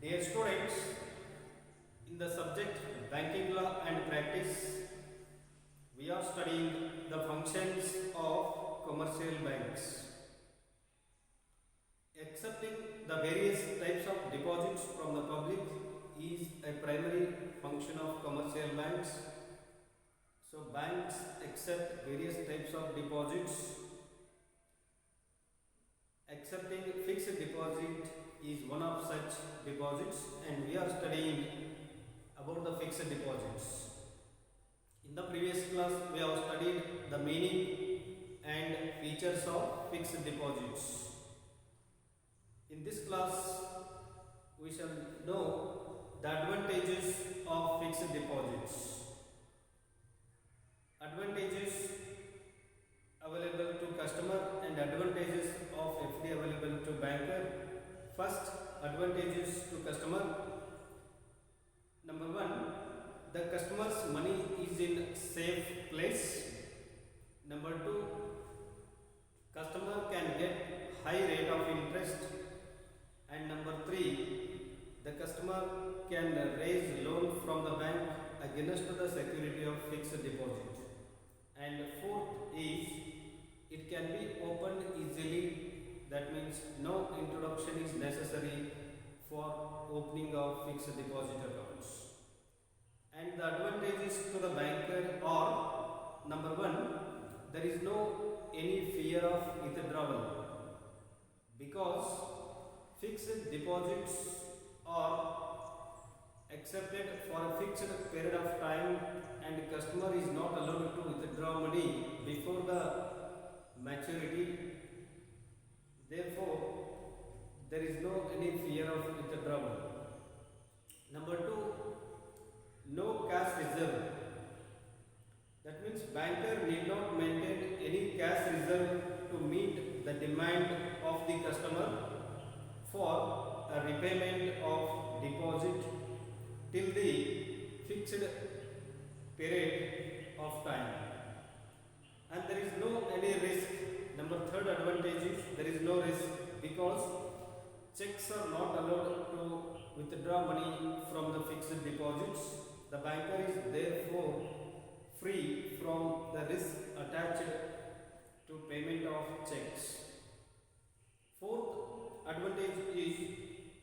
Dear students, in the subject Banking Law and Practice, we are studying the functions of commercial banks. Accepting the various types of deposits from the public is a primary function of commercial banks. So, banks accept various types of deposits. Accepting fixed deposit is one of such deposits, and we are studying about the fixed deposits. In the previous class, we have studied the meaning and features of fixed deposits. In this class, we shall know the advantages of fixed deposits. Advantages available to customer and advantages of FD available to banker. First, advantages to customer. Number one, the customer's money is in safe place. Number two, customer can get high rate of interest. And number three, the customer can raise loan from the bank against the security of fixed deposit. And fourth is, it can be opened easily. That means no introduction is necessary for opening of fixed deposit accounts. And the advantages to the banker are, number one, there is no any fear of withdrawal, because fixed deposits are accepted for a fixed period of time, and the customer is not allowed to withdraw money before the maturity. Therefore, there is no any fear of withdrawal. Number two, no cash reserve. That means banker need not maintain any cash reserve to meet the demand of the customer for a repayment of deposit till the fixed period of time. And there is no any risk. Number third advantage is there is no risk, because checks are not allowed to withdraw money from the fixed deposits. The banker is therefore free from the risk attached to payment of checks. Fourth advantage is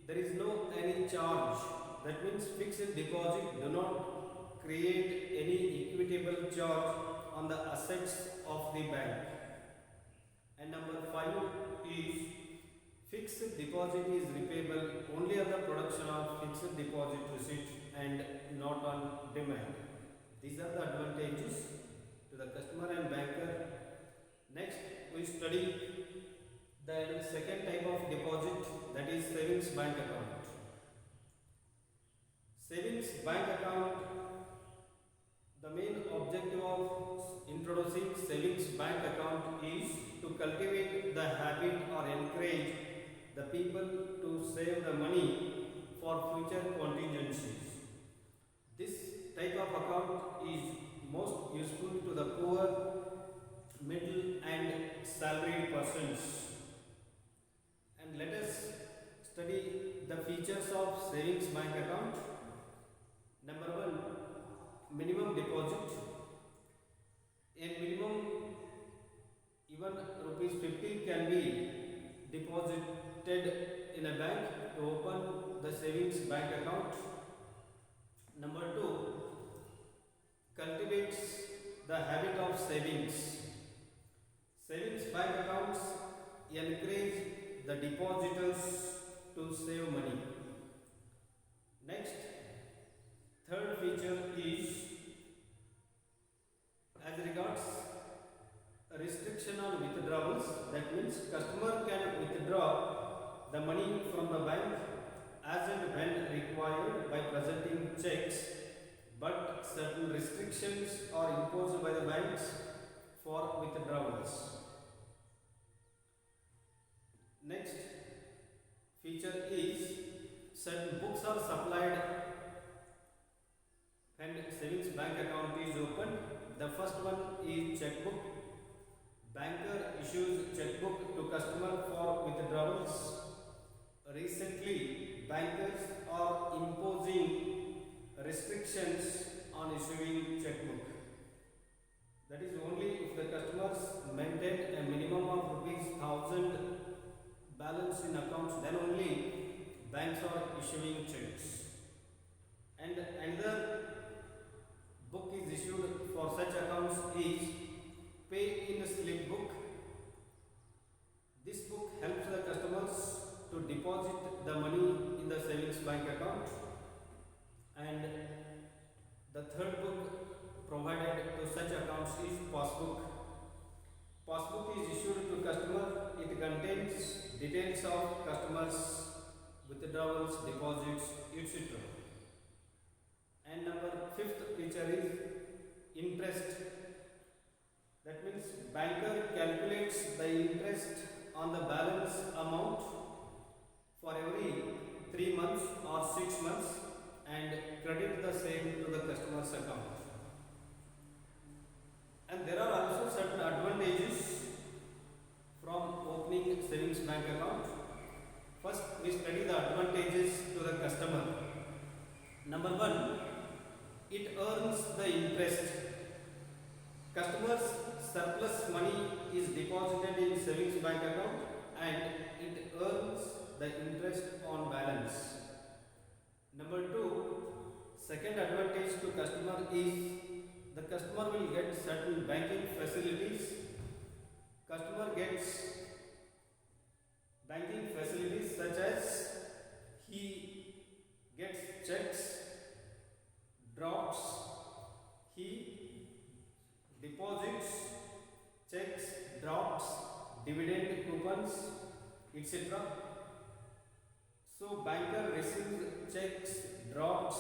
there is no any charge. That means fixed deposit do not create any equitable charge on the assets of the bank. And number five is fixed deposit is repayable only on the production of fixed deposit receipt and not on demand. These are the advantages to the customer and banker. Next, we study the second type of deposit, that is savings bank account. Savings bank account, the main objective of introducing savings bank account is to cultivate the habit or encourage the people to save the money for future contingencies. This type of account is most useful to the poor, middle and salaried persons. And let us study the features of savings bank account. Number one, minimum deposit. In minimum, even rupees 50 can be deposited in a bank to open the savings bank account. Number two, cultivates the habit of savings. Savings bank accounts encourage the depositors to save money. Next, third feature is as regards a restriction on withdrawals. That means customer can withdraw the money from the bank as and when required by presenting checks, but certain restrictions are imposed by the banks for withdrawals. Next feature is certain books are supplied when savings bank account is opened. The first one is checkbook. Banker issues checkbook to customer for withdrawals. Recently, bankers are imposing restrictions on issuing checkbook. That is only if the customers maintain a minimum of rupees 1000 balance in accounts, then only banks are issuing checks. And another book is issued for such accounts is pay in slip book. This book helps the customers to deposit the money in the savings bank account. And the third book provided to such accounts is passbook. Passbook is issued to customer. It contains details of customers' withdrawals, deposits, etc. And number fifth feature is interest. That means banker calculates the interest on the balance amount for every 3 months or 6 months and credit the same to the customer's account. And there are also certain advantages from opening savings bank account. First, we study the advantages to the customer. Number one, it earns the interest. Customers' surplus money is deposited in savings bank account and it earns the interest on balance. Number two, second advantage to customer is the customer will get certain banking facilities. Customer gets banking facilities such as he gets checks, drafts, he deposits, checks, drafts, dividend coupons, etc. So banker receives checks, drafts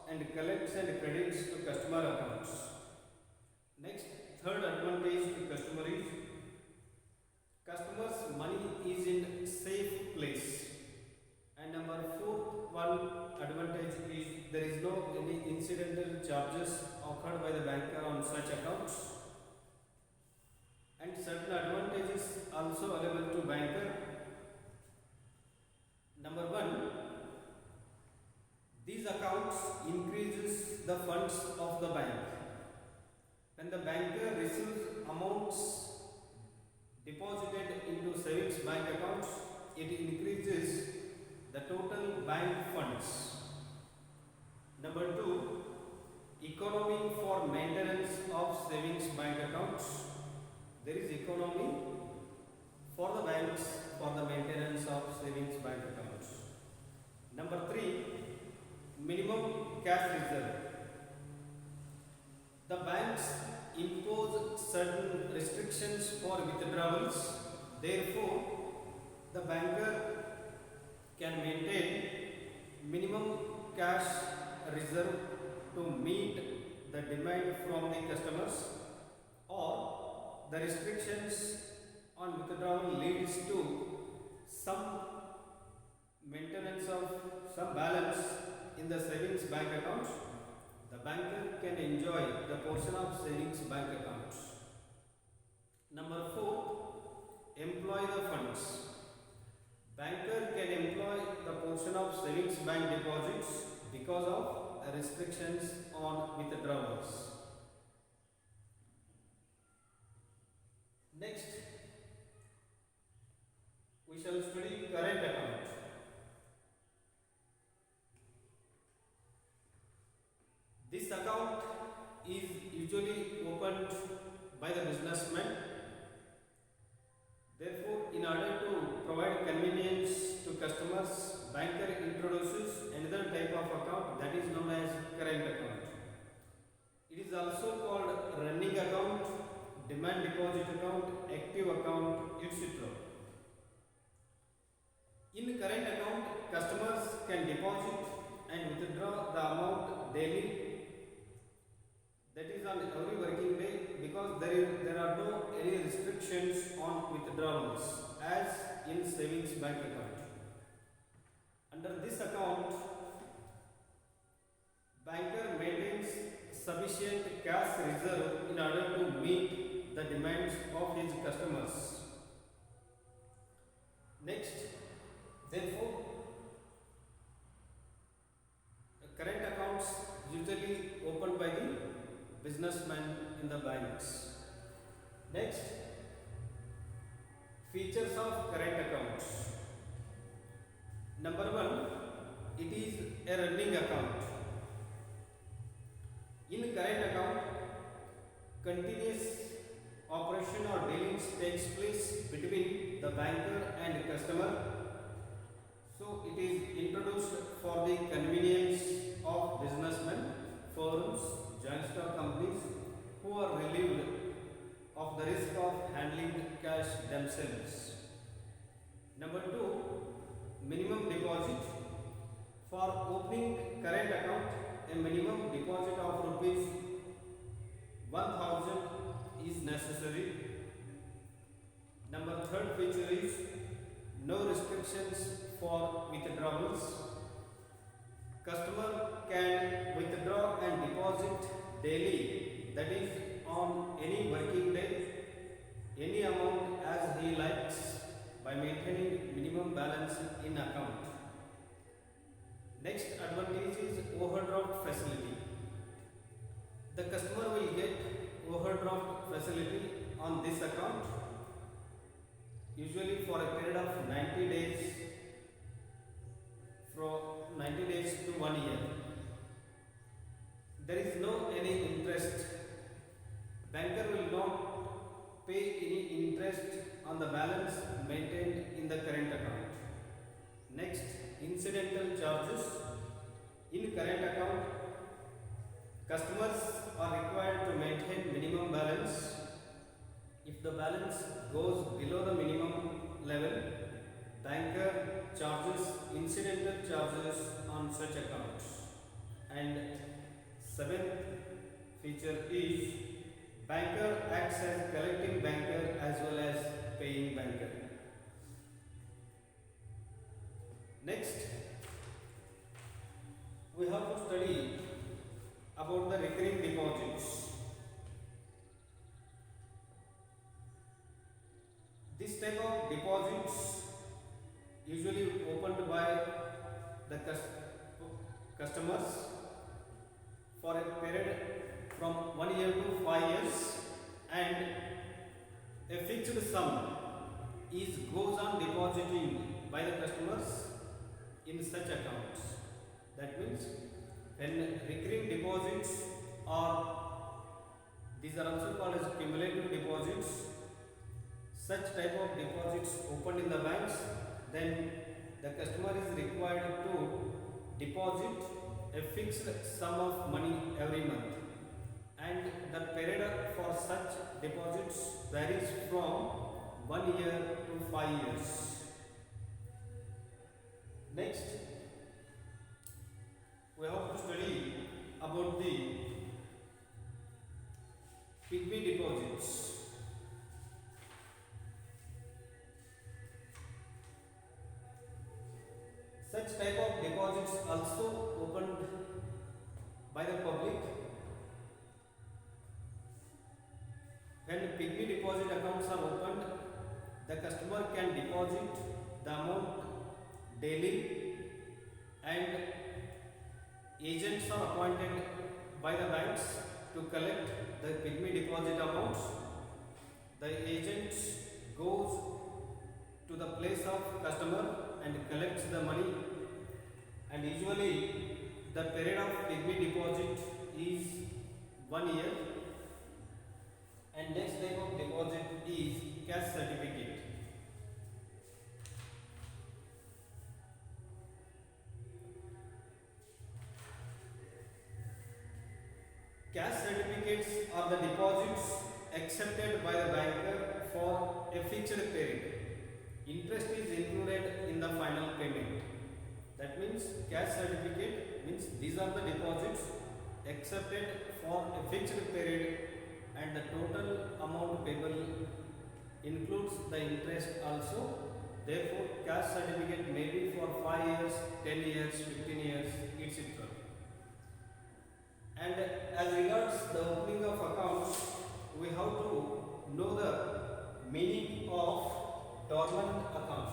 and collects and credits to customer accounts. Next, third advantage to customer is customer's money is in safe place. And number fourth one advantage is there is no any incidental charges occurred by the banker on such accounts. And certain advantages also available to banker. Number one, these accounts increases the funds of the bank. When the banker receives amounts deposited into savings bank accounts, it increases the total bank funds. Number two, economy for maintenance of savings bank accounts. There is economy for the banks for the maintenance of savings bank accounts. Number three, minimum cash reserve. The banks impose certain restrictions for withdrawals. Therefore, the banker can maintain minimum cash reserve to meet the demand from the customers, or the restrictions on withdrawal leads to some maintenance of some balance in the savings bank accounts. The banker can enjoy the portion of savings bank accounts. Number four, employ the funds. Banker can employ the portion of savings bank deposits because of restrictions on withdrawals. Next, we shall study current account. This account is usually opened by the businessman. Therefore, in order to provide convenience to customers, banker introduces another type of account that is known as current account. It is also called running account, demand deposit account, active account, etc. In current account, customers can deposit and withdraw the amount daily. That is on every working day, because there are no any restrictions on withdrawals as in savings bank account. Under this account, banker maintains sufficient cash reserve in order to meet the demands of his customers. Next, therefore, Next, features of current accounts. Number one, it is a running account. In current account, continuous operation or dealings takes place between the banker and customer. So it is introduced for the convenience of businessmen, firms, joint stock companies who are relieved of the risk of handling cash themselves. Number two, minimum deposit. For opening current account, a minimum deposit of rupees 1000 is necessary. Number third feature is no restrictions for withdrawals. Customer can withdraw and deposit daily, that is on any working day, any amount as he likes by maintaining minimum balance in account. Next advantage is overdraft facility. The customer will get overdraft facility on this account usually for a period of 90 days, from 90 days to 1 year. There is no any interest. Banker will not pay any interest on the balance maintained in the current account. Next, incidental charges. In current account, customers are required to maintain minimum balance. If the balance goes below the minimum level, banker charges incidental charges on such accounts. And seventh feature is banker acts as collecting banker as well as paying banker. Next, we have to study about the recurring deposits. This type of deposits usually opened by the customers for a period from 1 year to 5 years, and a fixed sum goes on depositing by the customers in such accounts. That means when recurring deposits these are also called as cumulative deposits, such type of deposits opened in the banks, then the customer is required to deposit a fixed sum of money every month, and the period for such deposits varies from 1 year to 5 years. Next, we have to study about the piggy deposits. Such type of deposits also opened by the public. When piggy deposit accounts are opened, the customer can deposit the amount daily, and agents are appointed by the banks to collect the piggy deposit amounts. The agent goes to the place of customer and collects the money, and usually the period of piggy deposit is 1 year, and next type of deposit is cash certificate. Cash certificates are the deposits accepted by the banker for a fixed period. Interest is included in the final payment. That means cash certificate means these are the deposits accepted for a fixed period, and the total amount payable includes the interest also. Therefore, cash certificate may be for 5 years, 10 years, 15 years, etc. And as regards the opening of accounts, we have to know the meaning of dormant account.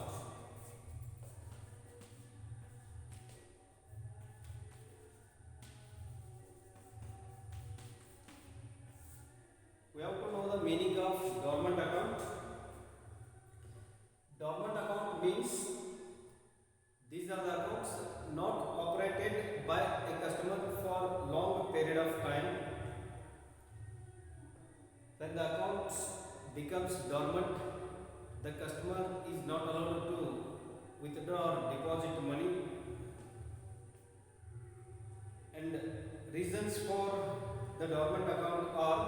We have to know the meaning of dormant Dormant account means these are the accounts not operated by a customer for long period of time. When the account becomes dormant, the customer is not allowed to withdraw or deposit money. And reasons for the dormant account are: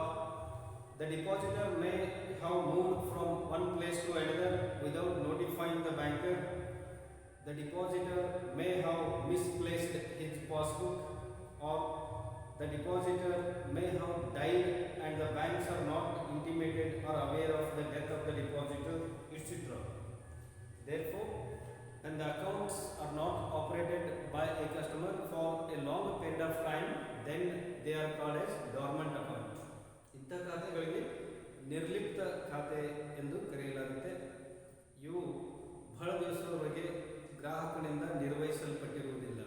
the depositor may have moved from one place to another without notifying the banker. The depositor may have misplaced his passbook, or the depositor may have died and the banks are not intimated or aware of the death of the depositor, etc. Therefore, when the accounts are not operated by a customer for a long period of time, then they are called as dormant account. ಇಂಥ ಖಾತೆಗಳಿಗೆ ನಿರ್ಲಿಪ್ತ ಖಾತೆ ಎಂದು ಕರೆಯಲಾಗುತ್ತೆ. ಇವು ಬಹಳ ದಿವಸದವರೆಗೆ ಗ್ರಾಹಕನಿಂದ ನಿರ್ವಹಿಸಲ್ಪಟ್ಟಿರುವುದಿಲ್ಲ.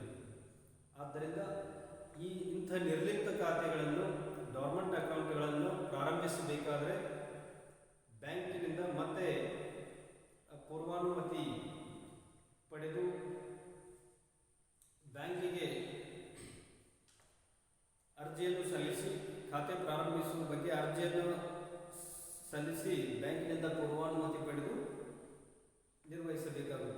ಆದ್ದರಿಂದ ಇಂಥ ನಿರ್ಲಿಪ್ತ ಖಾತೆಗಳನ್ನು, ಡಾರ್ಮೆಂಟ್ ಅಕೌಂಟ್ಗಳನ್ನು ಪ್ರಾರಂಭಿಸಬೇಕಾದರೆ ಬ್ಯಾಂಕಿನಿಂದ ಮತ್ತೆ ಪೂರ್ವಾನುಮತಿ ಪಡೆದು ಬ್ಯಾಂಕಿಗೆ ಅರ್ಜಿಯನ್ನು ಸಲ್ಲಿಸಿ, ಖಾತೆ ಪ್ರಾರಂಭಿಸುವ ಬಗ್ಗೆ ಅರ್ಜಿಯನ್ನು ಸಲ್ಲಿಸಿ ಬ್ಯಾಂಕಿನಿಂದ ಪೂರ್ವಾನುಮತಿ ಪಡೆದು ನಿರ್ವಹಿಸಬೇಕಾಗುತ್ತದೆ.